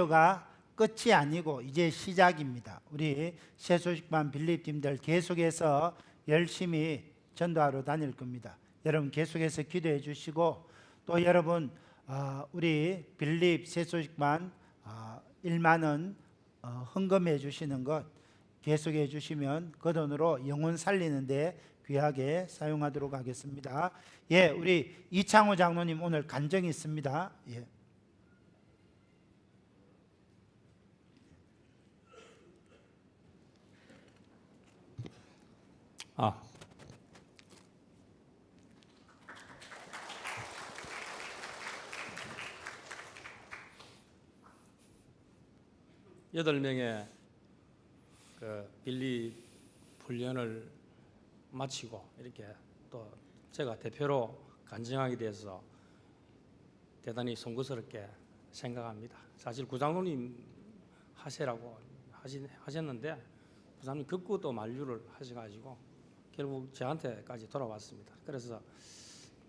가 끝이 아니고 이제 시작입니다. 우리 새소식반 빌립팀들 계속해서 열심히 전도하러 다닐 겁니다. 여러분 계속해서 기도해 주시고 또 여러분 우리 빌립 새소식반 1만 원 헌금해 주시는 것 계속해 주시면 그 돈으로 영혼 살리는데 귀하게 사용하도록 하겠습니다. 예, 우리 이창호 장로님 오늘 간증이 있습니다. 예. 여덟 명의 그 빌립 훈련을 마치고 이렇게 또 제가 대표로 간증하게 돼서 대단히 송구스럽게 생각합니다. 사실 구장로님 하세라고 하셨는데 부장님 극구 또 만류를 하셔가지고 결국 저한테까지 돌아왔습니다. 그래서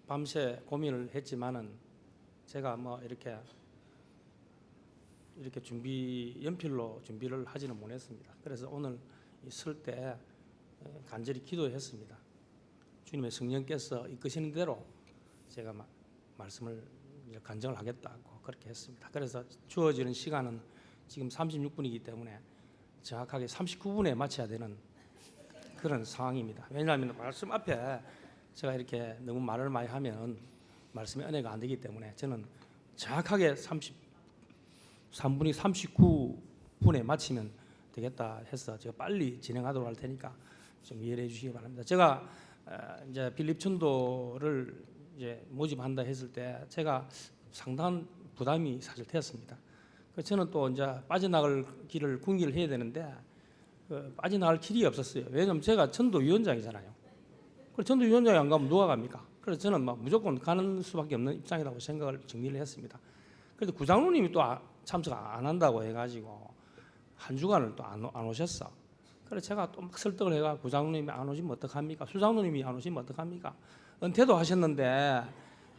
밤새 고민을 했지만은 제가 뭐 이렇게 연필로 준비를 하지는 못했습니다. 그래서 오늘 설 때 간절히 기도했습니다. 주님의 성령께서 이끄시는 대로 제가 말씀을 간증을 하겠다고 그렇게 했습니다. 그래서 주어지는 시간은 지금 36분이기 때문에 정확하게 39분에 마쳐야 되는 그런 상황입니다. 왜냐하면 말씀 앞에 제가 이렇게 너무 말을 많이 하면 말씀의 은혜가 안 되기 때문에 저는 정확하게 3분이 39분에 마치면 되겠다 해서 제가 빨리 진행하도록 할 테니까 좀 이해해 주시기 바랍니다. 제가 이제 빌립 전도를 이제 모집한다 했을 때 제가 상당한 부담이 사실 되었습니다. 그래서 저는 또 이제 빠져나갈 길을 궁리를 해야 되는데 빠져나갈 길이 없었어요. 왜냐하면 제가 전도위원장이잖아요. 그래서 전도위원장이 안 가면 누가 갑니까? 그래서 저는 무조건 가는 수밖에 없는 입장이라고 생각을 정리를 했습니다. 그래서 구장로님이 또 참석 안 한다고 해가지고 한 주간을 또 안 오셨어. 그래서 제가 또 막 설득을 해가 구장로님이 안 오시면 어떡합니까? 수장로님이 안 오시면 어떡합니까? 은퇴도 하셨는데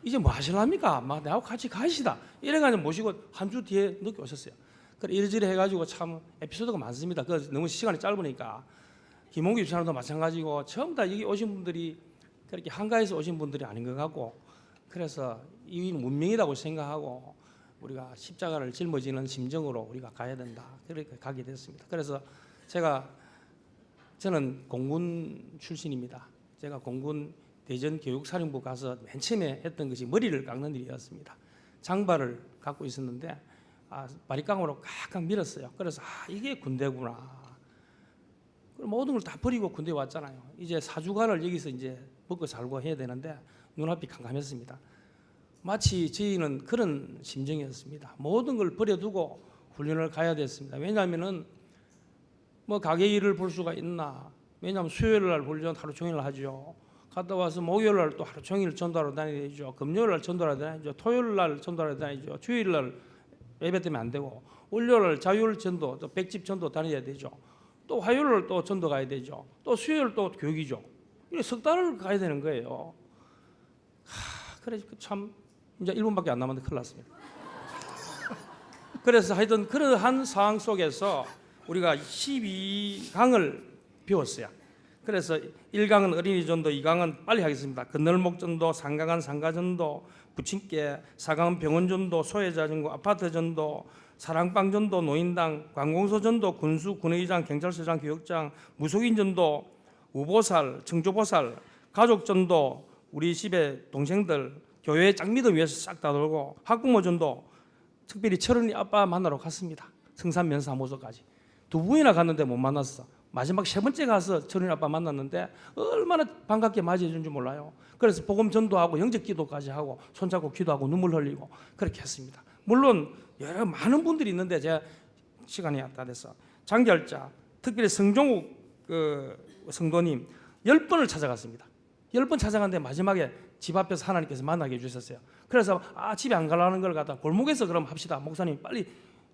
이제 뭐 하실랍니까? 막 나하고 같이 가시다. 이래가지고 모시고 한 주 뒤에 늦게 오셨어요. 그래 이리저리 해가지고 참 에피소드가 많습니다. 그 너무 시간이 짧으니까 김홍기 집사람도 마찬가지고 처음 다 여기 오신 분들이 그렇게 한가해서 오신 분들이 아닌 것 같고 그래서 이 문명이라고 생각하고 우리가 십자가를 짊어지는 심정으로 우리가 가야 된다. 그렇게 가게 됐습니다. 그래서 저는 공군 출신입니다. 제가 공군 대전 교육사령부 가서 맨 처음에 했던 것이 머리를 깎는 일이었습니다. 장발을 갖고 있었는데 바리깡으로 깍깍 밀었어요. 그래서 이게 군대구나. 모든 걸 다 버리고 군대 왔잖아요. 이제 사주간을 여기서 이제 먹고 살고 해야 되는데 눈앞이 캄캄했습니다. 마치 저희는 그런 심정이었습니다. 모든 걸 버려두고 훈련을 가야 됐습니다. 왜냐하면은 뭐 가게 일을 볼 수가 있나? 왜냐하면 수요일 날 훈련 하루 종일 하죠. 갔다 와서 목요일 날 또 하루 종일 전도하러 다니죠. 금요일 날 전도하러 다니죠. 토요일 날 전도하러 다니죠. 주일 날 예배 때문에 안 되고 월요일 날 자율 전도 또 백집 전도 다녀야 되죠. 또 화요일 날 또 전도 가야 되죠. 또 수요일 또 교육이죠. 이게 석 달을 가야 되는 거예요. 그래서 참 이제 1분밖에 안 남았는데 큰일 났습니다. 그래서 하여튼 그러한 상황 속에서 우리가 12강을 배웠어요. 그래서 1강은 어린이 전도, 2강은 빨리 하겠습니다. 건널목 전도, 3강은 상가 전도, 부침개, 4강은 병원 전도, 소외자 전도, 아파트 전도, 사랑방 전도, 노인당, 관공서 전도, 군수, 군의장, 경찰서장, 교육장, 무속인 전도, 우보살, 청조보살, 가족 전도, 우리 집에 동생들 교회 짱미도 위해서 싹 다 돌고 학부모 전도, 특별히 철은이 아빠 만나러 갔습니다. 성산면사무소까지 2분이나 갔는데 못 만났어. 마지막 3번째 가서 철은이 아빠 만났는데 얼마나 반갑게 맞이해 준 줄 몰라요. 그래서 복음 전도하고 영적 기도까지 하고 손잡고 기도하고 눈물 흘리고 그렇게 했습니다. 물론 여러 많은 분들이 있는데 제가 시간이 다 돼서 장결자, 특별히 성종욱 성도님 10번을 찾아갔습니다. 10번 찾아갔는데 마지막에 집 앞에서 하나님께서 만나게 해주셨어요. 그래서 집에 안 가려는 걸 갖다 골목에서 그럼 합시다. 목사님 빨리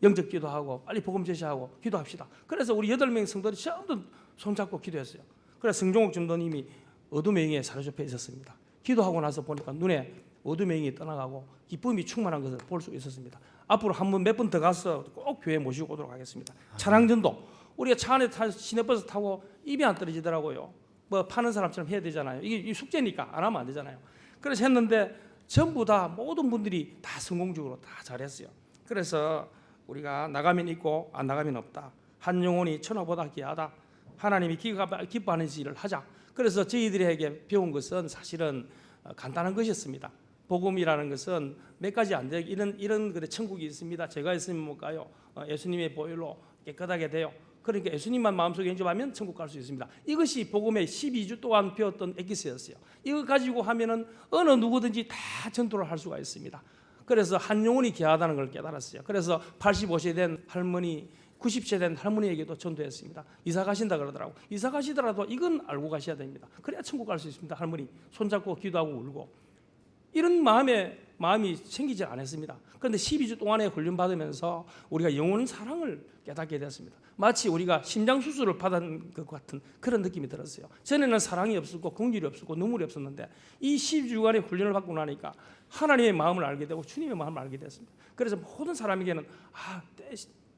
영적 기도하고 빨리 복음 제시하고 기도합시다. 그래서 우리 8명 성도들이 전부 손잡고 기도했어요. 그래서 성종욱 전도님이 어둠의 영에 사로잡혀 있었습니다. 기도하고 나서 보니까 눈에 어둠의 영이 떠나가고 기쁨이 충만한 것을 볼 수 있었습니다. 앞으로 한 번 몇 번 더 가서 꼭 교회 모시고 오도록 하겠습니다. 차량전도 우리가 차 안에 시내버스 타고 입이 안 떨어지더라고요. 뭐 파는 사람처럼 해야 되잖아요. 이게 숙제니까 안 하면 안 되잖아요. 그래서 했는데 전부 다 모든 분들이 다 성공적으로 다 잘했어요. 그래서 우리가 나가면 있고 안 나가면 없다. 한 영혼이 천하보다 귀하다. 하나님이 기뻐하는 일을 하자. 그래서 저희들에게 배운 것은 사실은 간단한 것이었습니다. 복음이라는 것은 몇 가지 안 돼요. 이런 그래 천국이 있습니다. 제가 있으면 못 가요. 예수님의 보혈로 깨끗하게 돼요. 그러니까 예수님만 마음속에 인접하면 천국 갈 수 있습니다. 이것이 복음의 12주 동안 배웠던 엑기스였어요. 이거 가지고 하면은 어느 누구든지 다 전도를 할 수가 있습니다. 그래서 한 영혼이 귀하다는 걸 깨달았어요. 그래서 85세 된 할머니, 90세 된 할머니에게도 전도했습니다. 이사 가신다 그러더라고. 이사 가시더라도 이건 알고 가셔야 됩니다. 그래야 천국 갈 수 있습니다. 할머니 손잡고 기도하고 울고 이런 마음이 생기지 않았습니다. 그런데 12주 동안에 훈련받으면서 우리가 영혼 사랑을 깨닫게 됐습니다. 마치 우리가 심장 수술을 받은 것 같은 그런 느낌이 들었어요. 전에는 사랑이 없었고 긍휼이 없었고 눈물이 없었는데 이 12주간의 훈련을 받고 나니까 하나님의 마음을 알게 되고 주님의 마음을 알게 됐습니다. 그래서 모든 사람에게는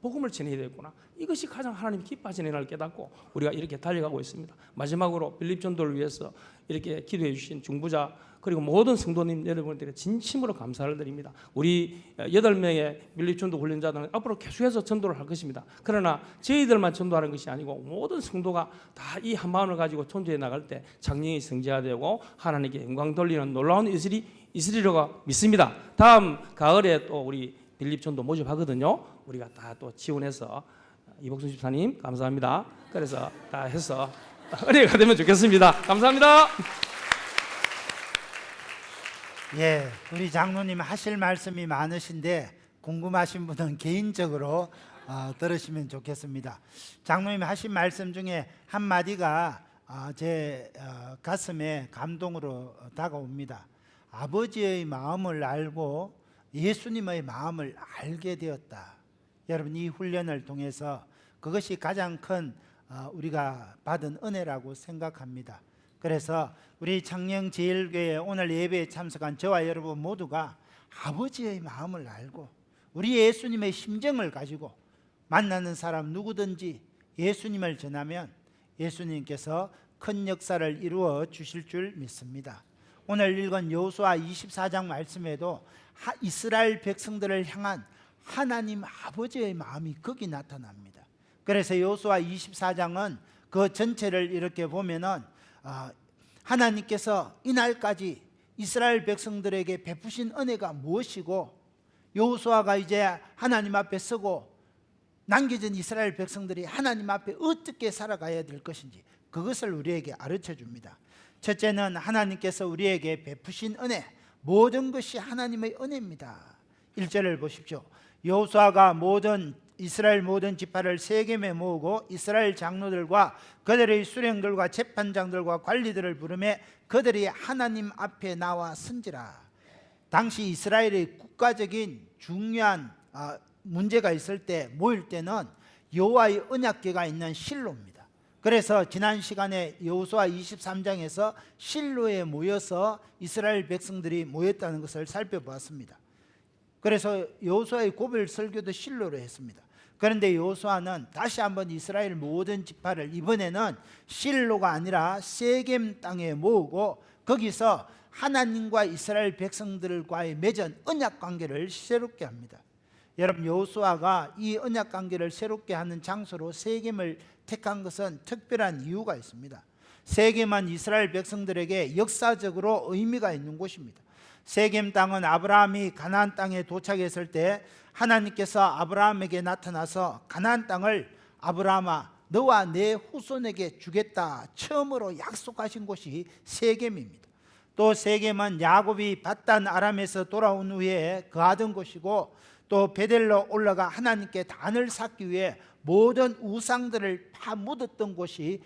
복음을 전해야 되겠구나. 이것이 가장 하나님이 기뻐하시는 일을 깨닫고 우리가 이렇게 달려가고 있습니다. 마지막으로 빌립 전도를 위해서 이렇게 기도해 주신 중부자 그리고 모든 성도님 여러분들께 진심으로 감사를 드립니다. 우리 8명의 빌립 전도 훈련자들은 앞으로 계속해서 전도를 할 것입니다. 그러나 저희들만 전도하는 것이 아니고 모든 성도가 다 이 한 마음을 가지고 전도해 나갈 때 장령이 성제화되고 하나님께 영광 돌리는 놀라운 일이 있으리라고 믿습니다. 다음 가을에 또 우리 빌립 전도 모집하거든요. 우리가 다 또 지원해서 이복순 집사님 감사합니다. 그래서 다 해서 은혜가 되면 좋겠습니다. 감사합니다. 예, 우리 장로님 하실 말씀이 많으신데 궁금하신 분은 개인적으로 들으시면 좋겠습니다. 장로님 하신 말씀 중에 한 마디가 제 가슴에 감동으로 다가옵니다. 아버지의 마음을 알고 예수님의 마음을 알게 되었다. 여러분 이 훈련을 통해서 그것이 가장 큰 우리가 받은 은혜라고 생각합니다. 그래서 우리 창녕제일교회 오늘 예배에 참석한 저와 여러분 모두가 아버지의 마음을 알고 우리 예수님의 심정을 가지고 만나는 사람 누구든지 예수님을 전하면 예수님께서 큰 역사를 이루어 주실 줄 믿습니다. 오늘 읽은 여호수아 24장 말씀에도 이스라엘 백성들을 향한 하나님 아버지의 마음이 거기 나타납니다. 그래서 여호수아 24장은 그 전체를 이렇게 보면은 하나님께서 이날까지 이스라엘 백성들에게 베푸신 은혜가 무엇이고 여호수아가 이제 하나님 앞에 서고 남겨진 이스라엘 백성들이 하나님 앞에 어떻게 살아가야 될 것인지 그것을 우리에게 가르쳐 줍니다. 첫째는 하나님께서 우리에게 베푸신 은혜, 모든 것이 하나님의 은혜입니다. 1절을 보십시오. 여호수아가 이스라엘 모든 지파를 세겜에 모으고 이스라엘 장로들과 그들의 수령들과 재판장들과 관리들을 부르매 그들이 하나님 앞에 나와 선지라. 당시 이스라엘의 국가적인 중요한 문제가 있을 때 모일 때는 여호와의 언약궤가 있는 실로입니다. 그래서 지난 시간에 여호수아 23장에서 실로에 모여서 이스라엘 백성들이 모였다는 것을 살펴보았습니다. 그래서 여호수아의 고별 설교도 실로로 했습니다. 그런데 여호수아는 다시 한번 이스라엘 모든 지파를 이번에는 실로가 아니라 세겜 땅에 모으고 거기서 하나님과 이스라엘 백성들과의 맺은 언약 관계를 새롭게 합니다. 여러분 여호수아가 이 언약 관계를 새롭게 하는 장소로 세겜을 택한 것은 특별한 이유가 있습니다. 세겜은 이스라엘 백성들에게 역사적으로 의미가 있는 곳입니다. 세겜 땅은 아브라함이 가나안 땅에 도착했을 때 하나님께서 아브라함에게 나타나서 가나안 땅을 아브라함아 너와 내 후손에게 주겠다 처음으로 약속하신 곳이 세겜입니다. 또 세겜은 야곱이 밧단 아람에서 돌아온 후에 거하던 곳이고 또 베델로 올라가 하나님께 단을 쌓기 위해 모든 우상들을 다 묻었던 곳이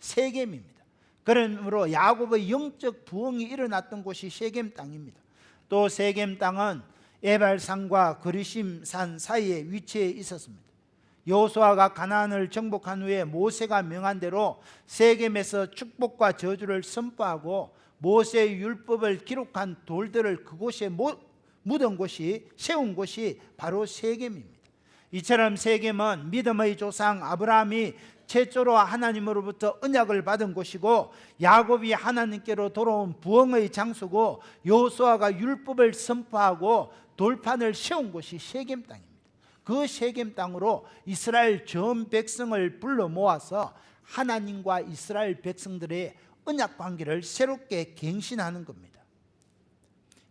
세겜입니다. 그러므로 야곱의 영적 부흥이 일어났던 곳이 세겜 땅입니다. 또 세겜 땅은 에발산과 그리심산 사이에 위치해 있었습니다. 여호수아가 가나안을 정복한 후에 모세가 명한 대로 세겜에서 축복과 저주를 선포하고 모세의 율법을 기록한 돌들을 그곳에 묻은 곳이, 세운 곳이 바로 세겜입니다. 이처럼 세겜은 믿음의 조상 아브라함이 최초로 하나님으로부터 언약을 받은 곳이고, 야곱이 하나님께로 돌아온 부흥의 장소고, 여호수아가 율법을 선포하고 돌판을 세운 곳이 세겜 땅입니다. 그 세겜 땅으로 이스라엘 전 백성을 불러 모아서 하나님과 이스라엘 백성들의 언약 관계를 새롭게 갱신하는 겁니다.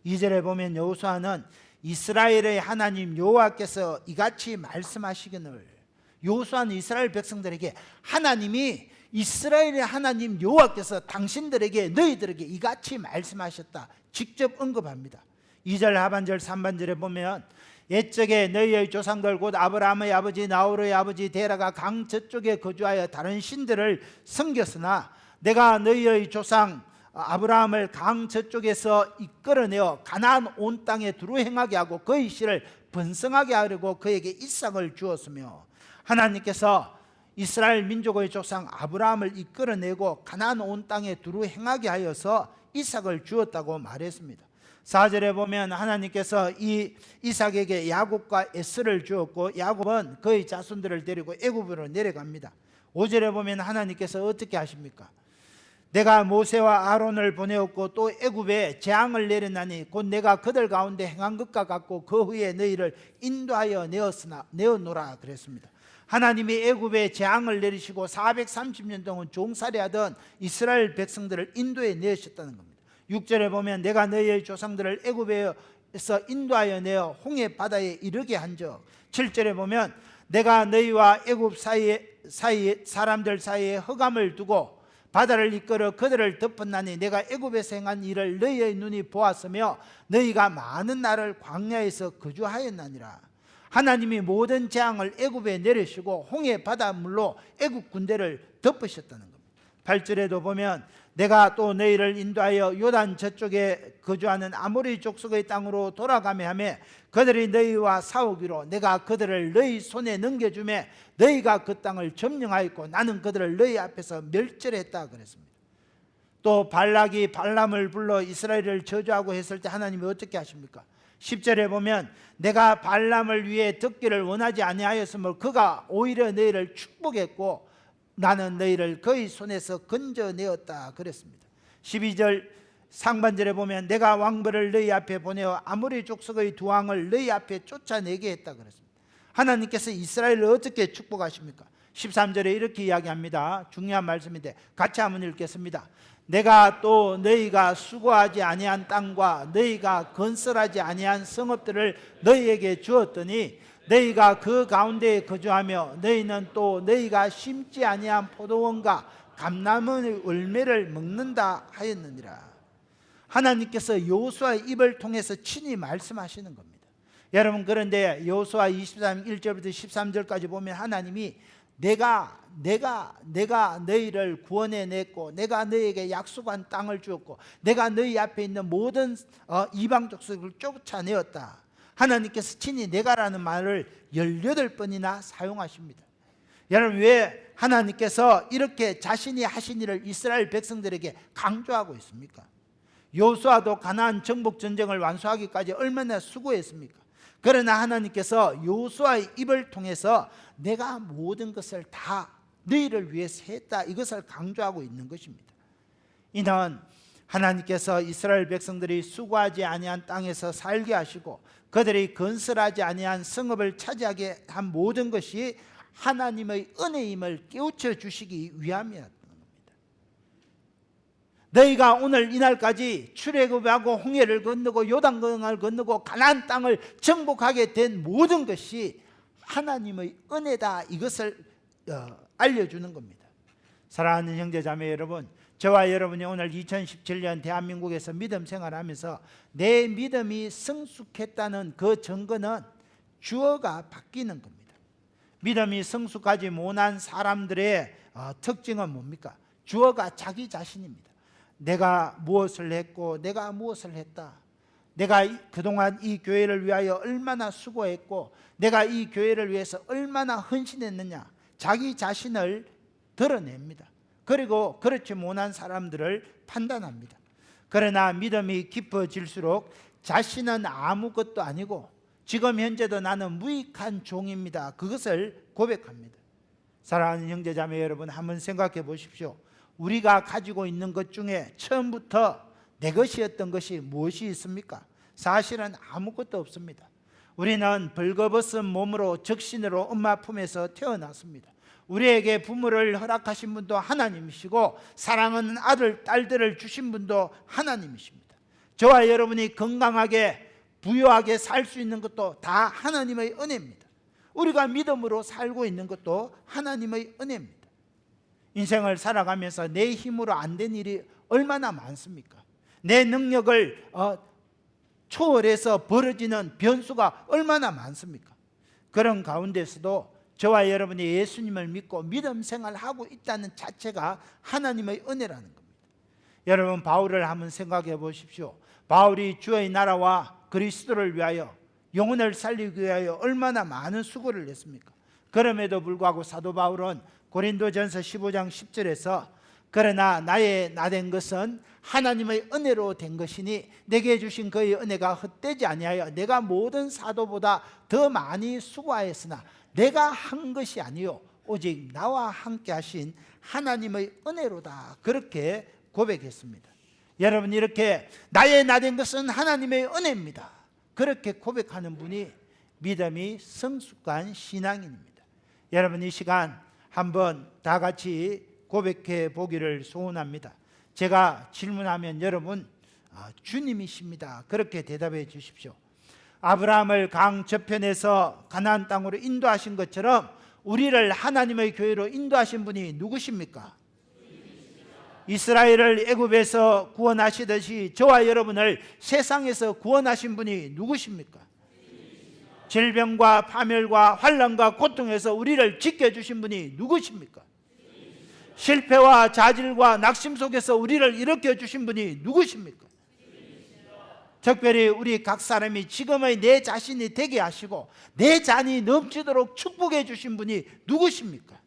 2절에 보면 여호수아는 이스라엘의 하나님 여호와께서 이같이 말씀하시기를, 여호수아는 이스라엘 백성들에게 하나님이, 이스라엘의 하나님 여호와께서 당신들에게, 너희들에게 이같이 말씀하셨다 직접 언급합니다. 2절 하반절 3반절에 보면 옛적에 너희의 조상들 곧 아브라함의 아버지 나홀의 아버지 데라가 강 저쪽에 거주하여 다른 신들을 섬겼으나 내가 너희의 조상 아브라함을 강 저쪽에서 이끌어내어 가나안 온 땅에 두루 행하게 하고 그의 씨를 번성하게 하려고 그에게 이삭을 주었으며, 하나님께서 이스라엘 민족의 조상 아브라함을 이끌어내고 가나안 온 땅에 두루 행하게 하여서 이삭을 주었다고 말했습니다. 4절에 보면 하나님께서 이 이삭에게 야곱과 에스를 주었고, 야곱은 그의 자손들을 데리고 애굽으로 내려갑니다. 5절에 보면 하나님께서 어떻게 하십니까? 내가 모세와 아론을 보내었고 또 애굽에 재앙을 내렸나니 곧 내가 그들 가운데 행한 것과 같고 그 후에 너희를 인도하여 내어노라 그랬습니다. 하나님이 애굽에 재앙을 내리시고 430년 동안 종살이하던 이스라엘 백성들을 인도에 내셨다는 겁니다. 6절에 보면 내가 너희의 조상들을 애굽에서 인도하여 내어 홍해 바다에 이르게 한적. 7절에 보면 내가 너희와 애굽 사이에 사람들 사이에 흑암을 두고 바다를 이끌어 그들을 덮었나니 내가 애굽에서 행한 일을 너희의 눈이 보았으며 너희가 많은 날을 광야에서 거주하였나니라. 하나님이 모든 재앙을 애굽에 내리시고 홍해 바닷물로 애굽 군대를 덮으셨다는 겁니다. 8절에도 보면 내가 또 너희를 인도하여 요단 저쪽에 거주하는 아모리 족속의 땅으로 돌아가며 하며 그들이 너희와 싸우기로 내가 그들을 너희 손에 넘겨주매 너희가 그 땅을 점령하였고 나는 그들을 너희 앞에서 멸절했다 그랬습니다. 또 발락이 발람을 불러 이스라엘을 저주하고 했을 때 하나님이 어떻게 하십니까? 10절에 보면 내가 발람을 위해 듣기를 원하지 아니하였으므로 그가 오히려 너희를 축복했고 나는 너희를 그의 손에서 건져내었다 그랬습니다. 12절 상반절에 보면 내가 왕벌을 너희 앞에 보내어 아모리 족속의 두 왕을 너희 앞에 쫓아내게 했다 그랬습니다. 하나님께서 이스라엘을 어떻게 축복하십니까? 13절에 이렇게 이야기합니다. 중요한 말씀인데 같이 한번 읽겠습니다. 내가 또 너희가 수고하지 아니한 땅과 너희가 건설하지 아니한 성읍들을 너희에게 주었더니 너희가 그 가운데에 거주하며 너희는 또 너희가 심지 아니한 포도원과 감람의 열매를 먹는다 하였느니라. 하나님께서 여호수아의 입을 통해서 친히 말씀하시는 겁니다. 여러분, 그런데 여호수아 23 1절부터 13절까지 보면 하나님이 내가 너희를 구원해냈고 내가 너희에게 약속한 땅을 주었고 내가 너희 앞에 있는 모든 이방 족속을 쫓아내었다. 하나님께서 친히 내가라는 말을 18번이나 사용하십니다. 여러분, 왜 하나님께서 이렇게 자신이 하신 일을 이스라엘 백성들에게 강조하고 있습니까? 여호수아도 가나안 정복 전쟁을 완수하기까지 얼마나 수고했습니까? 그러나 하나님께서 여호수아의 입을 통해서 내가 모든 것을 다 너희를 위해서 했다, 이것을 강조하고 있는 것입니다. 이는 하나님께서 이스라엘 백성들이 수고하지 아니한 땅에서 살게 하시고 그들이 건설하지 아니한 성읍을 차지하게 한 모든 것이 하나님의 은혜임을 깨우쳐 주시기 위함이었던 겁니다. 너희가 오늘 이날까지 출애굽하고 홍해를 건너고 요단강을 건너고 가나안 땅을 정복하게 된 모든 것이 하나님의 은혜다, 이것을 알려주는 겁니다. 사랑하는 형제자매 여러분, 저와 여러분이 오늘 2017년 대한민국에서 믿음 생활하면서 내 믿음이 성숙했다는 그 증거는 주어가 바뀌는 겁니다. 믿음이 성숙하지 못한 사람들의 특징은 뭡니까? 주어가 자기 자신입니다. 내가 무엇을 했고 내가 무엇을 했다, 내가 그동안 이 교회를 위하여 얼마나 수고했고 내가 이 교회를 위해서 얼마나 헌신했느냐, 자기 자신을 드러냅니다. 그리고 그렇지 못한 사람들을 판단합니다. 그러나 믿음이 깊어질수록 자신은 아무것도 아니고 지금 현재도 나는 무익한 종입니다. 그것을 고백합니다. 사랑하는 형제자매 여러분, 한번 생각해 보십시오. 우리가 가지고 있는 것 중에 처음부터 내 것이었던 것이 무엇이 있습니까? 사실은 아무것도 없습니다. 우리는 벌거벗은 몸으로 적신으로 엄마 품에서 태어났습니다. 우리에게 부모를 허락하신 분도 하나님이시고 사랑하는 아들, 딸들을 주신 분도 하나님이십니다. 저와 여러분이 건강하게 부유하게 살 수 있는 것도 다 하나님의 은혜입니다. 우리가 믿음으로 살고 있는 것도 하나님의 은혜입니다. 인생을 살아가면서 내 힘으로 안 된 일이 얼마나 많습니까? 내 능력을 초월해서 벌어지는 변수가 얼마나 많습니까? 그런 가운데서도 저와 여러분이 예수님을 믿고 믿음 생활하고 있다는 자체가 하나님의 은혜라는 겁니다. 여러분, 바울을 한번 생각해 보십시오. 바울이 주의 나라와 그리스도를 위하여, 영혼을 살리기 위하여 얼마나 많은 수고를 했습니까? 그럼에도 불구하고 사도 바울은 고린도전서 15장 10절에서 그러나 나의 나된 것은 하나님의 은혜로 된 것이니 내게 주신 그의 은혜가 헛되지 아니하여 내가 모든 사도보다 더 많이 수고하였으나 내가 한 것이 아니요 오직 나와 함께 하신 하나님의 은혜로다. 그렇게 고백했습니다. 여러분, 이렇게 나의 나된 것은 하나님의 은혜입니다. 그렇게 고백하는 분이 믿음이 성숙한 신앙인입니다. 여러분, 이 시간 한번 다 같이 고백해 보기를 소원합니다. 제가 질문하면 여러분 주님이십니다. 그렇게 대답해 주십시오. 아브라함을 강 저편에서 가나안 땅으로 인도하신 것처럼 우리를 하나님의 교회로 인도하신 분이 누구십니까? 이스라엘을 애굽에서 구원하시듯이 저와 여러분을 세상에서 구원하신 분이 누구십니까? 질병과 파멸과 환난과 고통에서 우리를 지켜주신 분이 누구십니까? 실패와 자질과 낙심 속에서 우리를 일으켜주신 분이 누구십니까? 특별히 우리 각 사람이 지금의 내 자신이 되게 하시고 내 잔이 넘치도록 축복해 주신 분이 누구십니까?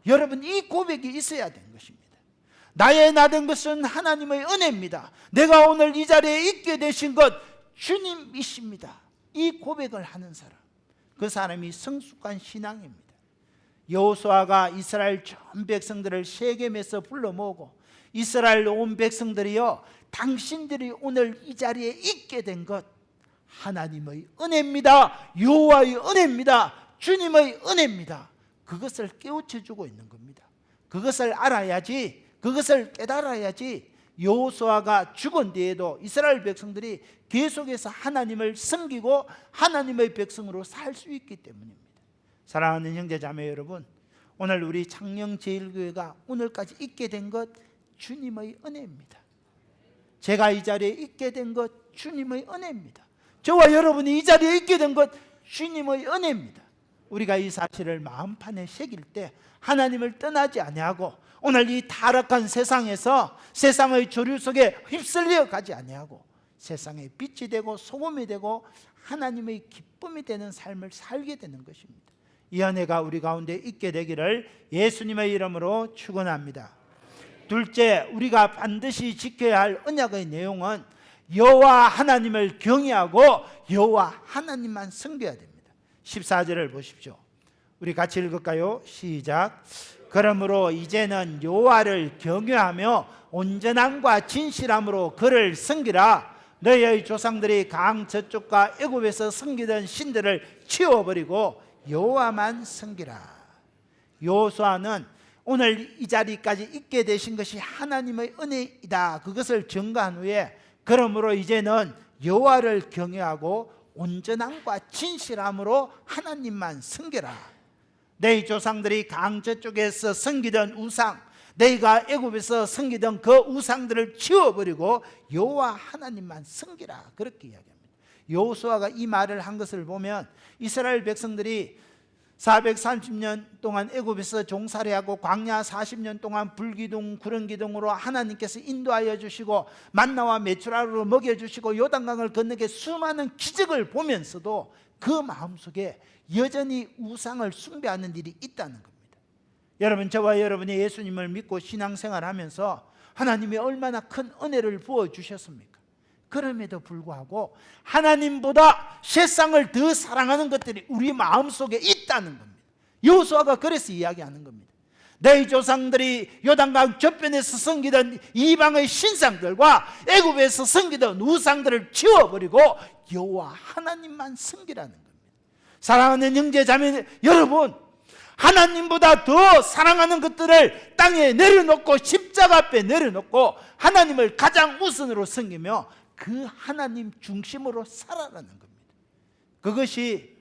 여러분, 이 고백이 있어야 되는 것입니다. 나의 나된 것은 하나님의 은혜입니다. 내가 오늘 이 자리에 있게 되신 것 주님이십니다. 이 고백을 하는 사람, 그 사람이 성숙한 신앙입니다. 여호수아가 이스라엘 전 백성들을 세겜에서 불러 모으고 이스라엘 온 백성들이여 당신들이 오늘 이 자리에 있게 된 것 하나님의 은혜입니다. 여호와의 은혜입니다. 주님의 은혜입니다. 그것을 깨우쳐 주고 있는 겁니다. 그것을 알아야지, 그것을 깨달아야지 여호수아가 죽은 뒤에도 이스라엘 백성들이 계속해서 하나님을 섬기고 하나님의 백성으로 살 수 있기 때문입니다. 사랑하는 형제자매 여러분, 오늘 우리 창녕제일교회가 오늘까지 있게 된 것 주님의 은혜입니다. 제가 이 자리에 있게 된 것 주님의 은혜입니다. 저와 여러분이 이 자리에 있게 된 것 주님의 은혜입니다. 우리가 이 사실을 마음판에 새길 때 하나님을 떠나지 아니하고 오늘 이 타락한 세상에서 세상의 조류 속에 휩쓸려 가지 아니하고 세상의 빛이 되고 소금이 되고 하나님의 기쁨이 되는 삶을 살게 되는 것입니다. 이 은혜가 우리 가운데 있게 되기를 예수님의 이름으로 축원합니다. 둘째, 우리가 반드시 지켜야 할 언약의 내용은 여호와 하나님을 경외하고 여호와 하나님만 섬겨야 됩니다. 14절을 보십시오. 우리 같이 읽을까요? 시작. 그러므로 이제는 여호와를 경외하며 온전함과 진실함으로 그를 섬기라. 너희의 조상들이 강 저쪽과 애굽에서 섬기던 신들을 치워버리고 여호와만 섬기라. 여호수아는 오늘 이 자리까지 있게 되신 것이 하나님의 은혜이다. 그것을 증거한 후에 그러므로 이제는 여호와를 경외하고 온전함과 진실함으로 하나님만 섬겨라. 너희 조상들이 강 저쪽에서 섬기던 우상, 너희가 애굽에서 섬기던 그 우상들을 치워버리고 여호와 하나님만 섬기라. 그렇게 이야기합니다. 여호수아가 이 말을 한 것을 보면 이스라엘 백성들이 430년 동안 애굽에서 종살이하고 광야 40년 동안 불기둥 구름기둥으로 하나님께서 인도하여 주시고 만나와 메추라로 먹여주시고 요단강을 건너게 수많은 기적을 보면서도 그 마음속에 여전히 우상을 숭배하는 일이 있다는 겁니다. 여러분, 저와 여러분이 예수님을 믿고 신앙생활하면서 하나님이 얼마나 큰 은혜를 부어주셨습니까? 그럼에도 불구하고 하나님보다 세상을 더 사랑하는 것들이 우리 마음속에 있다는 겁니다. 여호수아가 그래서 이야기하는 겁니다. 너희 조상들이 요단강 저편에서 섬기던 이방의 신상들과 애굽에서 섬기던 우상들을 치워버리고 여호와 하나님만 섬기라는 겁니다. 사랑하는 형제 자매 여러분, 하나님보다 더 사랑하는 것들을 땅에 내려놓고 십자가 앞에 내려놓고 하나님을 가장 우선으로 섬기며 그 하나님 중심으로 살아가는 겁니다. 그것이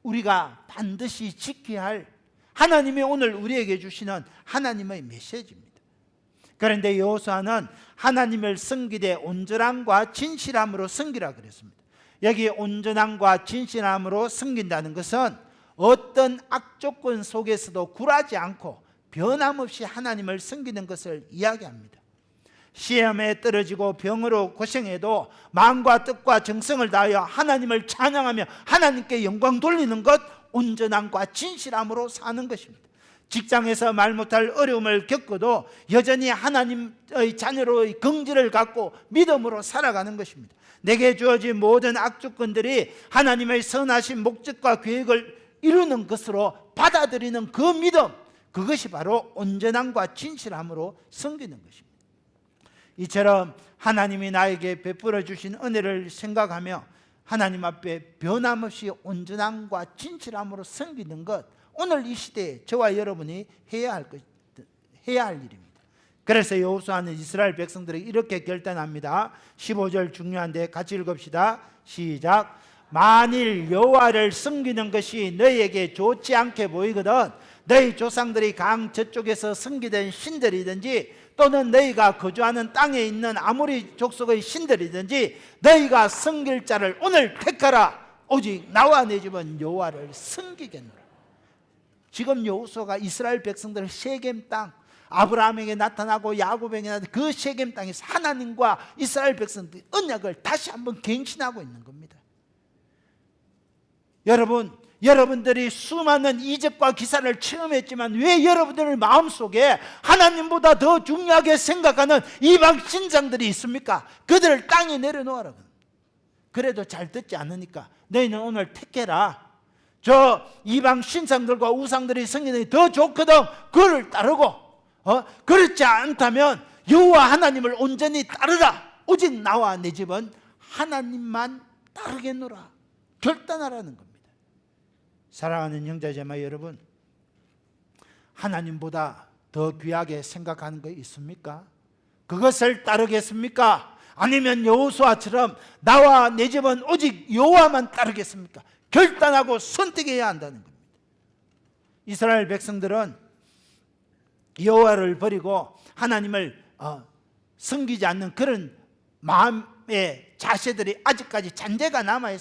우리가 반드시 지켜야 할 하나님이 오늘 우리에게 주시는 하나님의 메시지입니다. 그런데 여호수아는 하나님을 섬기되 온전함과 진실함으로 섬기라 그랬습니다. 여기 온전함과 진실함으로 섬긴다는 것은 어떤 악조건 속에서도 굴하지 않고 변함없이 하나님을 섬기는 것을 이야기합니다. 시험에 떨어지고 병으로 고생해도 마음과 뜻과 정성을 다하여 하나님을 찬양하며 하나님께 영광 돌리는 것, 온전함과 진실함으로 사는 것입니다. 직장에서 말 못할 어려움을 겪어도 여전히 하나님의 자녀로의 긍지를 갖고 믿음으로 살아가는 것입니다. 내게 주어진 모든 악조건들이 하나님의 선하신 목적과 계획을 이루는 것으로 받아들이는 그 믿음, 그것이 바로 온전함과 진실함으로 섬기는 것입니다. 이처럼 하나님이 나에게 베풀어 주신 은혜를 생각하며 하나님 앞에 변함없이 온전함과 진실함으로 섬기는 것, 오늘 이 시대에 저와 여러분이 해야 할 일입니다. 그래서 여호수아는 이스라엘 백성들이 이렇게 결단합니다. 15절 중요한데 같이 읽읍시다. 시작. 만일 여호와를 섬기는 것이 너희에게 좋지 않게 보이거든 너희 조상들이 강 저쪽에서 섬기던 신들이든지 또는 너희가 거주하는 땅에 있는 아모리 족속의 신들이든지 너희가 섬길 자를 오늘 택하라. 오직 나와 내 집은 여호와를 섬기겠노라. 지금 여호수아가 이스라엘 백성들을 세겜 땅, 아브라함에게 나타나고 야곱에게 나타나고 그 세겜 땅에서 하나님과 이스라엘 백성들의 언약을 다시 한번 갱신하고 있는 겁니다. 여러분들이 수많은 이적과 기사를 체험했지만 왜 여러분들 마음속에 하나님보다 더 중요하게 생각하는 이방 신상들이 있습니까? 그들을 땅에 내려놓으라. 그래도 잘 듣지 않으니까 너희는 오늘 택해라. 저 이방 신상들과 우상들이 생기는 게 더 좋거든. 그를 따르고 그렇지 않다면 여호와 하나님을 온전히 따르라. 오직 나와 내 집은 하나님만 따르겠노라. 결단하라는 겁니다. 사랑하는 형제자매 여러분, 하나님보다 더 귀하게 생각하는 거 있습니까? 그것을 따르겠습니까? 아니면 여호수아처럼 나와 내 집은 오직 여호와만 따르겠습니까? 결단하고 선택해야 한다는 겁니다. 이스라엘 백성들은 여호와를 버리고 하나님을 섬기지 않는 그런 마음의 자세들이 아직까지 잔재가 남아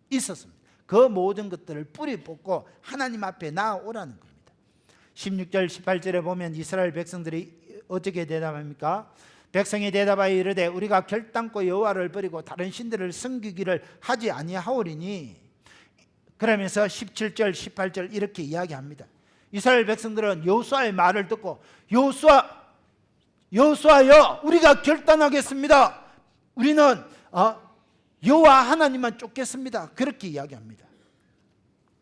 있었습니다. 그 모든 것들을 뿌리 뽑고 하나님 앞에 나아오라는 겁니다. 16절 18절에 보면 이스라엘 백성들이 어떻게 대답합니까? 백성이 대답하여 이르되 우리가 결단코 여호와를 버리고 다른 신들을 섬기기를 하지 아니하오리니. 그러면서 17절 18절 이렇게 이야기합니다. 이스라엘 백성들은 여호수아의 말을 듣고 여호수아여 우리가 결단하겠습니다. 우리는 여호와 하나님만 쫓겠습니다. 그렇게 이야기합니다.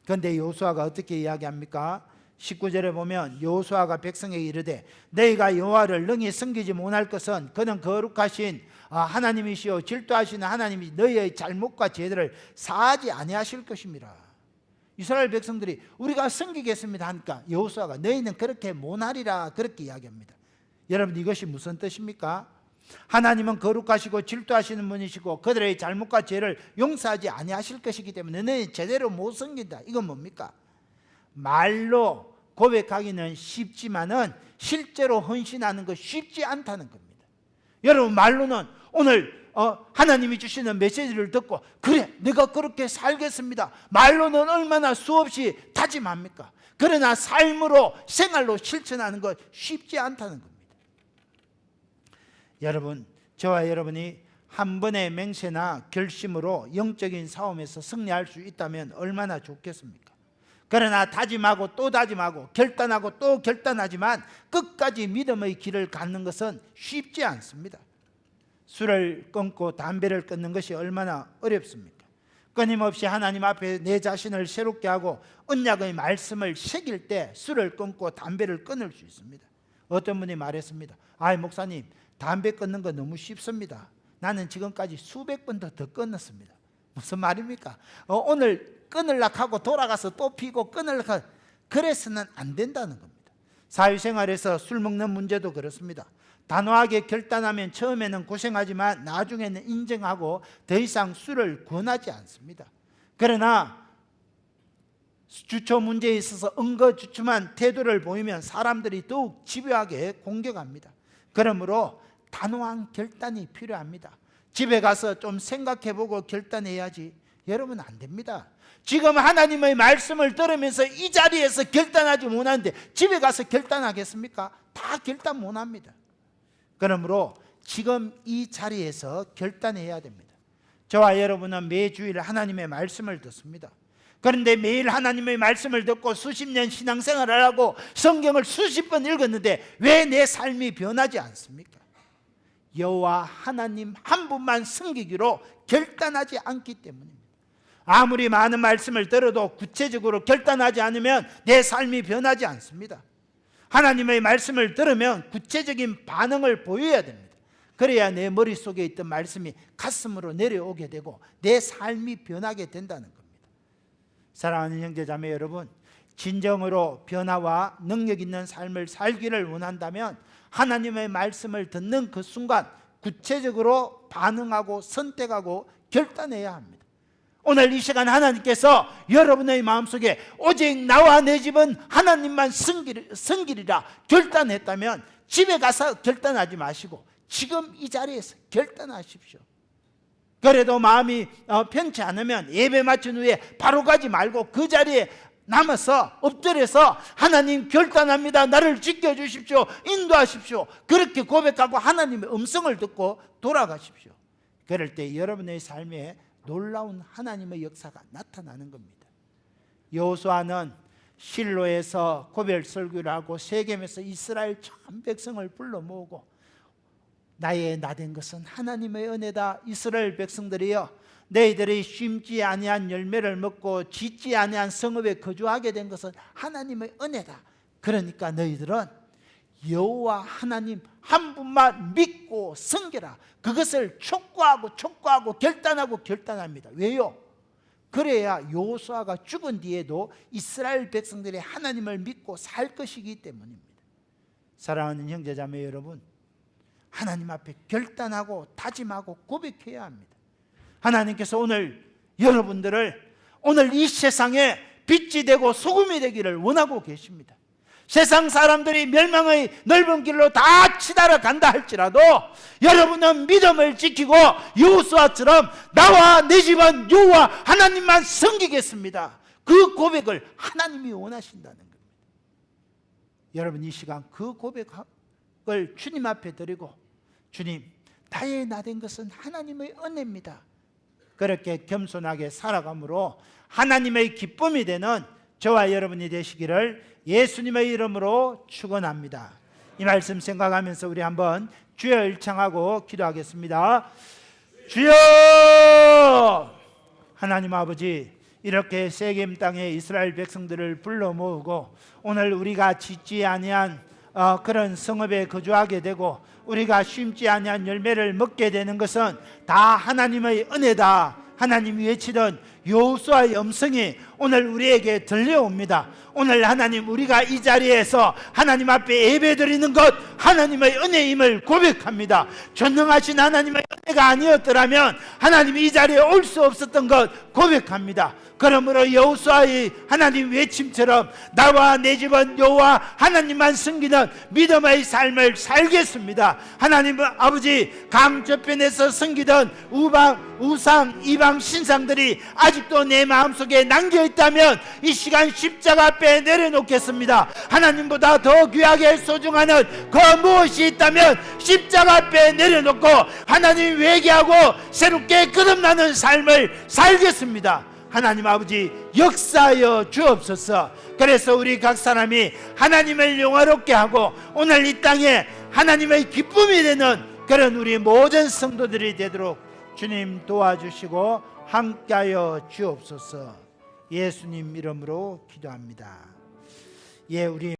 그런데 여호수아가 어떻게 이야기합니까? 19절에 보면 여호수아가 백성에게 이르되 너희가 여호와를 능히 섬기지 못할 것은 그는 거룩하신 하나님이시오 질투하시는 하나님이 너희의 잘못과 죄들을 사하지 아니하실 것입니다. 이스라엘 백성들이 우리가 섬기겠습니다 하니까 여호수아가 너희는 그렇게 못하리라 그렇게 이야기합니다. 여러분 이것이 무슨 뜻입니까? 하나님은 거룩하시고 질투하시는 분이시고 그들의 잘못과 죄를 용서하지 아니하실 것이기 때문에 너희는 제대로 못 섬긴다. 이건 뭡니까? 말로 고백하기는 쉽지만은 실제로 헌신하는 것 쉽지 않다는 겁니다. 여러분 말로는 오늘 하나님이 주시는 메시지를 듣고 그래 내가 그렇게 살겠습니다. 말로는 얼마나 수없이 다짐합니까? 그러나 삶으로 생활로 실천하는 것 쉽지 않다는 겁니다. 여러분 저와 여러분이 한 번의 맹세나 결심으로 영적인 싸움에서 승리할 수 있다면 얼마나 좋겠습니까? 그러나 다짐하고 또 다짐하고 결단하고 또 결단하지만 끝까지 믿음의 길을 갖는 것은 쉽지 않습니다. 술을 끊고 담배를 끊는 것이 얼마나 어렵습니까? 끊임없이 하나님 앞에 내 자신을 새롭게 하고 언약의 말씀을 새길 때 술을 끊고 담배를 끊을 수 있습니다. 어떤 분이 말했습니다. 아이 목사님, 담배 끊는 거 너무 쉽습니다. 나는 지금까지 수백 번도 더 끊었습니다. 무슨 말입니까? 오늘 끊으려고 하고 돌아가서 또 피고 끊으려고 하고, 그래서는 안 된다는 겁니다. 사회생활에서 술 먹는 문제도 그렇습니다. 단호하게 결단하면 처음에는 고생하지만 나중에는 인정하고 더 이상 술을 권하지 않습니다. 그러나 주초 문제에 있어서 응거주춤한 태도를 보이면 사람들이 더욱 집요하게 공격합니다. 그러므로 단호한 결단이 필요합니다. 집에 가서 좀 생각해보고 결단해야지. 여러분, 안 됩니다. 지금 하나님의 말씀을 들으면서 이 자리에서 결단하지 못하는데 집에 가서 결단하겠습니까? 다 결단 못합니다. 그러므로 지금 이 자리에서 결단해야 됩니다. 저와 여러분은 매주일 하나님의 말씀을 듣습니다. 그런데 매일 하나님의 말씀을 듣고 수십 년 신앙생활을 하고 성경을 수십 번 읽었는데 왜 내 삶이 변하지 않습니까? 여호와 하나님 한 분만 섬기기로 결단하지 않기 때문입니다. 아무리 많은 말씀을 들어도 구체적으로 결단하지 않으면 내 삶이 변하지 않습니다. 하나님의 말씀을 들으면 구체적인 반응을 보여야 됩니다. 그래야 내 머릿속에 있던 말씀이 가슴으로 내려오게 되고 내 삶이 변하게 된다는 겁니다. 사랑하는 형제자매 여러분, 진정으로 변화와 능력 있는 삶을 살기를 원한다면 하나님의 말씀을 듣는 그 순간 구체적으로 반응하고 선택하고 결단해야 합니다. 오늘 이 시간 하나님께서 여러분의 마음속에 오직 나와 내 집은 하나님만 섬기리라 결단했다면 집에 가서 결단하지 마시고 지금 이 자리에서 결단하십시오. 그래도 마음이 편치 않으면 예배 마친 후에 바로 가지 말고 그 자리에 남아서 엎드려서 하나님 결단합니다. 나를 지켜주십시오. 인도하십시오. 그렇게 고백하고 하나님의 음성을 듣고 돌아가십시오. 그럴 때 여러분의 삶에 놀라운 하나님의 역사가 나타나는 겁니다. 여호수아는 실로에서 고별 설교를 하고 세겜에서 이스라엘 전 백성을 불러 모으고 나의 나된 것은 하나님의 은혜다. 이스라엘 백성들이여, 너희들이 심지 아니한 열매를 먹고 짓지 아니한 성읍에 거주하게 된 것은 하나님의 은혜다. 그러니까 너희들은 여호와 하나님 한 분만 믿고 섬겨라. 그것을 촉구하고 결단합니다. 왜요? 그래야 여호수아가 죽은 뒤에도 이스라엘 백성들이 하나님을 믿고 살 것이기 때문입니다. 사랑하는 형제자매 여러분, 하나님 앞에 결단하고 다짐하고 고백해야 합니다. 하나님께서 오늘 여러분들을 오늘 이 세상에 빛이 되고 소금이 되기를 원하고 계십니다. 세상 사람들이 멸망의 넓은 길로 다 치달아 간다 할지라도 여러분은 믿음을 지키고 여호수아처럼 나와 내 집은 여호와 하나님만 섬기겠습니다. 그 고백을 하나님이 원하신다는 겁니다. 여러분, 이 시간 그 고백을 주님 앞에 드리고, 주님, 나의 나된 것은 하나님의 은혜입니다. 그렇게 겸손하게 살아감으로 하나님의 기쁨이 되는 저와 여러분이 되시기를 예수님의 이름으로 축원합니다. 이 말씀 생각하면서 우리 한번 주여 일창하고 기도하겠습니다. 주여! 하나님 아버지, 이렇게 세겜 땅에 이스라엘 백성들을 불러 모으고 오늘 우리가 짓지 아니한 그런 성읍에 거주하게 되고 우리가 심지 아니한 열매를 먹게 되는 것은 다 하나님의 은혜다. 하나님이 외치던 여호수아의 음성이 오늘 우리에게 들려옵니다. 오늘 하나님, 우리가 이 자리에서 하나님 앞에 예배드리는 것 하나님의 은혜임을 고백합니다. 전능하신 하나님의 은혜가 아니었더라면 하나님이 이 자리에 올 수 없었던 것 고백합니다. 그러므로 여호수아의 하나님 외침처럼 나와 내 집은 여호와 하나님만 섬기는 믿음의 삶을 살겠습니다. 하나님 아버지, 강 저편에서 섬기던 우상 이방 신상들이 아직도 내 마음속에 남겨있다면 이 시간 십자가 앞에 내려놓겠습니다. 하나님보다 더 귀하게 소중하는 그 무엇이 있다면 십자가 앞에 내려놓고 하나님 회개하고 새롭게 거듭나는 삶을 살겠습니다. 하나님 아버지 역사하여 주옵소서. 그래서 우리 각 사람이 하나님을 영화롭게 하고 오늘 이 땅에 하나님의 기쁨이 되는 그런 우리 모든 성도들이 되도록 주님 도와주시고 함께하여 주옵소서. 예수님 이름으로 기도합니다. 예, 우리